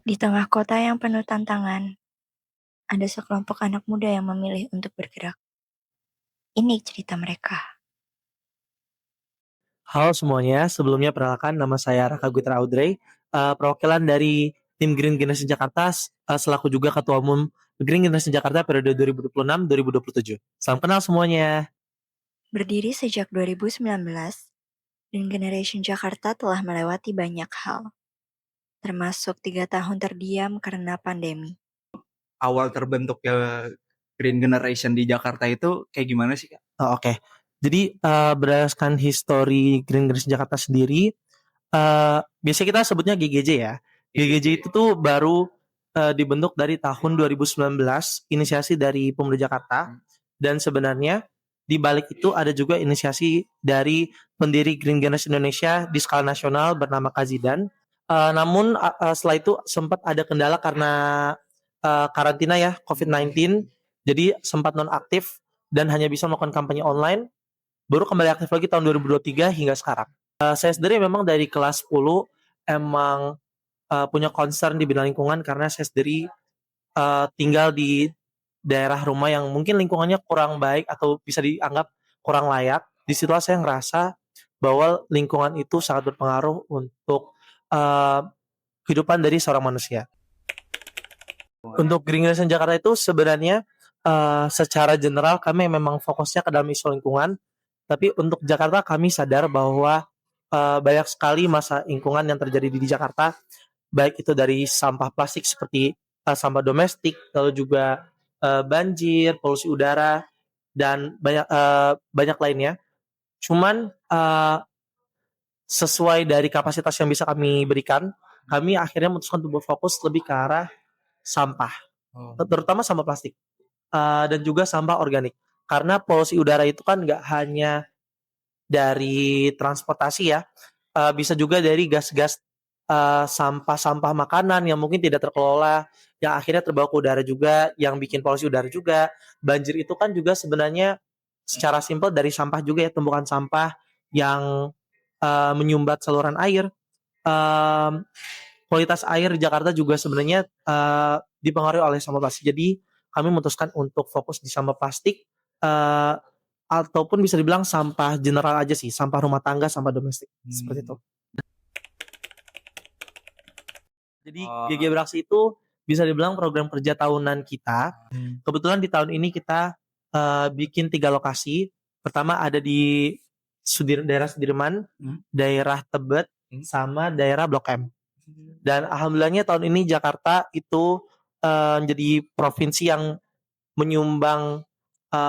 Di tengah kota yang penuh tantangan, ada sekelompok anak muda yang memilih untuk bergerak. Ini cerita mereka. Halo semuanya, sebelumnya perkenalkan nama saya Raka Gutra Audrey, perwakilan dari tim Green Generation Jakarta, selaku juga Ketua Umum Green Generation Jakarta periode 2026-2027. Salam kenal semuanya. Berdiri sejak 2019, dan Generation Jakarta telah melewati banyak hal, termasuk 3 tahun terdiam karena pandemi. Awal terbentuknya Green Generation di Jakarta itu kayak gimana sih, Kak? Oke. Jadi berdasarkan histori Green Generation Jakarta sendiri, biasanya kita sebutnya GGJ ya. GGJ itu tuh baru dibentuk dari tahun 2019, inisiasi dari Pemuda Jakarta. Dan sebenarnya di balik itu ada juga inisiasi dari pendiri Green Generation Indonesia di skala nasional bernama Kazidan. Namun setelah itu sempat ada kendala karena karantina ya COVID-19, jadi sempat nonaktif dan hanya bisa melakukan kampanye online. Baru kembali aktif lagi tahun 2023 hingga sekarang. Saya sendiri memang dari kelas 10 emang punya concern di bidang lingkungan karena saya sendiri tinggal di daerah rumah yang mungkin lingkungannya kurang baik atau bisa dianggap kurang layak. Disitulah saya ngerasa bahwa lingkungan itu sangat berpengaruh untuk uh, kehidupan dari seorang manusia. Untuk Green Generation Jakarta itu sebenarnya secara general kami memang fokusnya ke dalam isu lingkungan, tapi untuk Jakarta kami sadar bahwa banyak sekali masalah lingkungan yang terjadi di Jakarta, baik itu dari sampah plastik seperti sampah domestik, lalu juga banjir, polusi udara, dan banyak lainnya. Cuman sesuai dari kapasitas yang bisa kami berikan, kami akhirnya memutuskan untuk berfokus lebih ke arah sampah, terutama sampah plastik dan juga sampah organik. Karena polusi udara itu kan nggak hanya dari transportasi ya, bisa juga dari gas-gas sampah-sampah makanan yang mungkin tidak terkelola, yang akhirnya terbawa ke udara juga, yang bikin polusi udara juga. Banjir itu kan juga sebenarnya secara simpel dari sampah juga ya, tumpukan sampah yang menyumbat saluran air. Um, Kualitas air di Jakarta juga sebenarnya dipengaruhi oleh sampah plastik. Jadi kami memutuskan untuk fokus di sampah plastik uh, ataupun bisa dibilang sampah general aja sih, sampah rumah tangga, sampah domestik seperti itu. Jadi GG Beraksi itu bisa dibilang program kerja tahunan kita. Kebetulan di tahun ini kita bikin 3 lokasi. Pertama ada di daerah Sudirman, daerah Tebet, sama daerah Blok M. Dan alhamdulillahnya tahun ini Jakarta itu menjadi provinsi yang menyumbang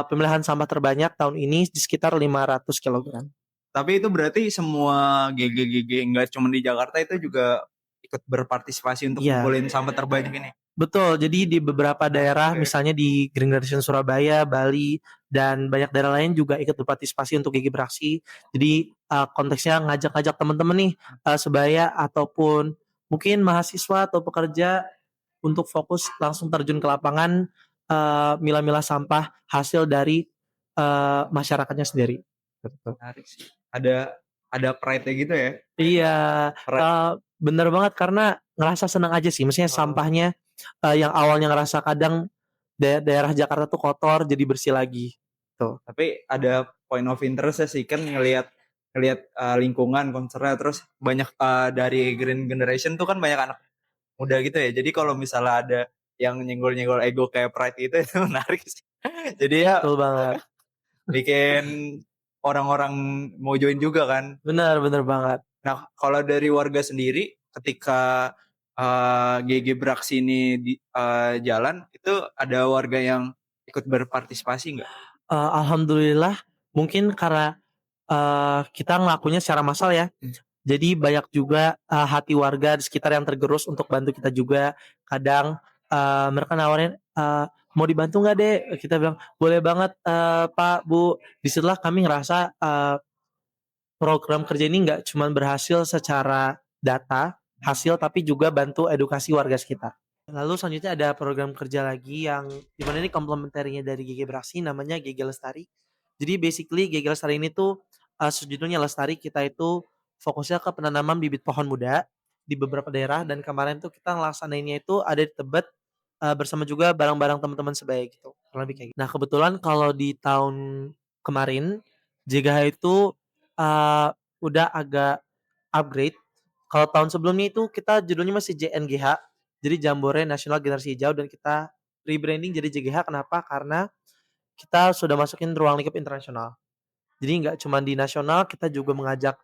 pemilihan sampah terbanyak tahun ini di sekitar 500 kilogram. Tapi itu berarti semua GG-GG nggak cuma di Jakarta itu juga ikut berpartisipasi untuk ngumpulin sampah terbanyak ini. Betul, jadi di beberapa daerah, misalnya di Green Generation Surabaya, Bali, dan banyak daerah lain juga ikut berpartisipasi untuk GG Beraksi. Jadi konteksnya ngajak-ngajak teman-teman nih, sebaya ataupun mungkin mahasiswa atau pekerja untuk fokus langsung terjun ke lapangan, milah-milah sampah hasil dari masyarakatnya sendiri. Menarik sih. Ada pride-nya gitu ya? Iya, bener banget karena ngerasa senang aja sih. Maksudnya sampahnya yang awalnya ngerasa kadang daerah Jakarta tuh kotor jadi bersih lagi. Tuh. Tapi ada point of interest sih kan ngelihat lingkungan konsernya terus banyak dari Green Generation tuh kan banyak anak muda gitu ya. Jadi kalau misalnya ada yang nyenggol-nyenggol ego kayak Pride itu menarik sih. Jadi ya betul banget. Bikin orang-orang mau join juga kan. Benar banget. Nah, kalau dari warga sendiri ketika GG Beraksi ini di jalan itu ada warga yang ikut berpartisipasi nggak? Alhamdulillah mungkin karena kita ngelakunya secara massal ya. Jadi banyak juga hati warga di sekitar yang tergerus untuk bantu kita juga. Kadang mereka nawarin mau dibantu nggak deh? Kita bilang boleh banget Pak Bu. Disitulah kami ngerasa program kerja ini nggak cuma berhasil secara data hasil tapi juga bantu edukasi warga sekitar. Lalu selanjutnya ada program kerja lagi yang dimana ini komplementernya dari GG Beraksi namanya GG Lestari. Jadi basically GG Lestari ini tuh sejujurnya Lestari kita itu fokusnya ke penanaman bibit pohon muda di beberapa daerah dan kemarin tuh kita ngelaksanainnya itu ada di Tebet, bersama juga bareng-bareng teman-teman sebaya gitu, kurang lebih kayak gitu. Nah kebetulan kalau di tahun kemarin, JGH itu, eee, udah agak upgrade. Kalau tahun sebelumnya itu kita judulnya masih JNGH, jadi Jambore Nasional Generasi Hijau dan kita rebranding jadi JGH kenapa? Karena kita sudah masukin ruang lingkup internasional. Jadi nggak cuma di nasional, kita juga mengajak,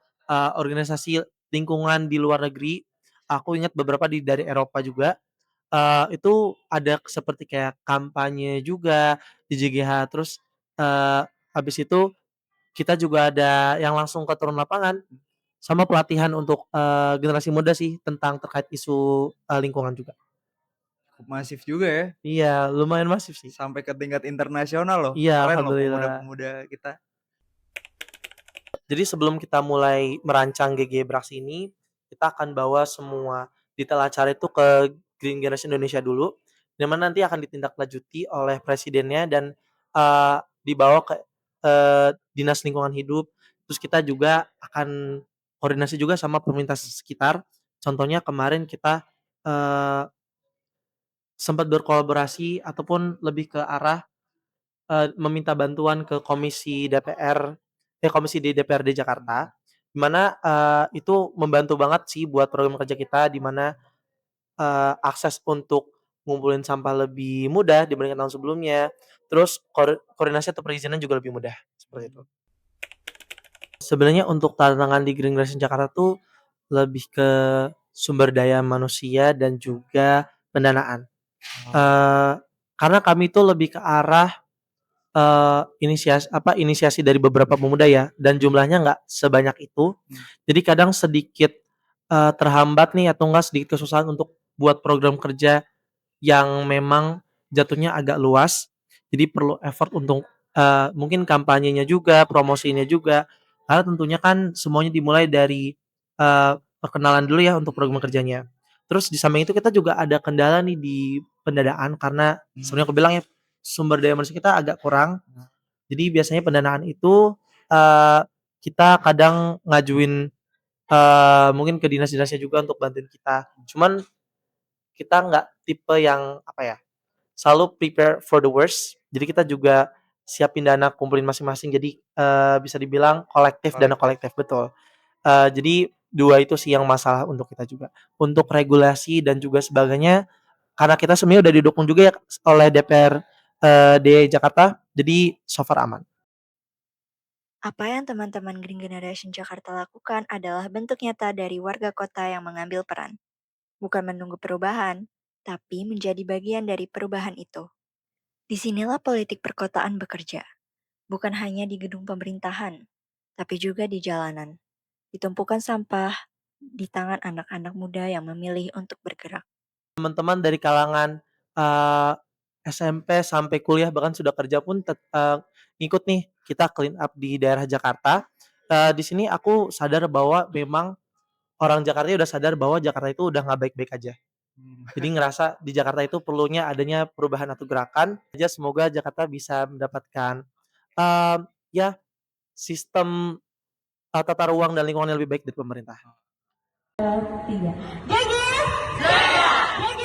organisasi lingkungan di luar negeri. Aku ingat beberapa dari Eropa juga, itu ada seperti kayak kampanye juga di JGH. Terus, habis itu kita juga ada yang langsung ke turun lapangan, sama pelatihan untuk, generasi muda sih tentang terkait isu, lingkungan juga. Cukup masif juga ya, Iya, lumayan masif sih. sampai ke tingkat internasional loh. Iya, Keren loh alhamdulillah. pemuda-pemuda kita. Jadi sebelum kita mulai merancang GG Brax ini, kita akan bawa semua detail acara itu ke Green Generation Indonesia dulu, di mana nanti akan ditindaklanjuti oleh presidennya dan, dibawa ke, Dinas Lingkungan Hidup. Terus kita juga akan koordinasi juga sama pemerintah sekitar. Contohnya kemarin kita, eee, sempat berkolaborasi ataupun lebih ke arah meminta bantuan ke komisi di DPRD Jakarta, di mana, itu membantu banget sih buat program kerja kita, di mana, akses untuk ngumpulin sampah lebih mudah dibandingkan tahun sebelumnya, terus koordinasi atau perizinan juga lebih mudah, seperti itu. Sebenarnya untuk tantangan di Green Generation Jakarta tuh lebih ke sumber daya manusia dan juga pendanaan, eee, karena kami tuh lebih ke arah inisiasi dari beberapa pemuda ya, dan jumlahnya nggak sebanyak itu. Jadi kadang sedikit, terhambat nih atau enggak sedikit kesusahan untuk buat program kerja yang memang jatuhnya agak luas. Jadi perlu effort untuk, mungkin kampanyenya juga, promosinya juga. Karena tentunya kan semuanya dimulai dari, perkenalan dulu ya untuk program kerjanya. Terus di samping itu kita juga ada kendala nih di pendanaan karena sebenarnya aku bilang ya, sumber daya manusia kita agak kurang. Jadi biasanya pendanaan itu, eee, kita kadang ngajuin, mungkin ke dinas-dinasnya juga untuk bantuin kita. Cuman kita nggak tipe yang, apa ya, selalu prepare for the worst. Jadi kita juga siapin dana kumpulin masing-masing. Jadi, bisa dibilang dana Kolektif. kolektif, betul. Jadi 2 itu sih yang masalah untuk kita juga. Untuk regulasi dan juga sebagainya, karena kita sebenarnya udah didukung juga ya oleh DPRD Jakarta, jadi so far aman. Apa yang teman-teman Green Generation Jakarta lakukan adalah bentuk nyata dari warga kota yang mengambil peran, bukan menunggu perubahan, tapi menjadi bagian dari perubahan itu. Disinilah politik perkotaan bekerja, bukan hanya di gedung pemerintahan, tapi juga di jalanan, di tumpukan sampah, di tangan anak-anak muda yang memilih untuk bergerak. Teman-teman dari kalangan, SMP sampai kuliah bahkan sudah kerja pun ngikut nih kita clean up di daerah Jakarta. Di sini aku sadar bahwa memang orang Jakarta udah sadar bahwa Jakarta itu udah nggak baik-baik aja. Jadi ngerasa di Jakarta itu perlunya adanya perubahan atau gerakan. Ya semoga Jakarta bisa mendapatkan, ya sistem, tata ruang dan lingkungan yang lebih baik dari pemerintah. 3. GG! Jaya! GG!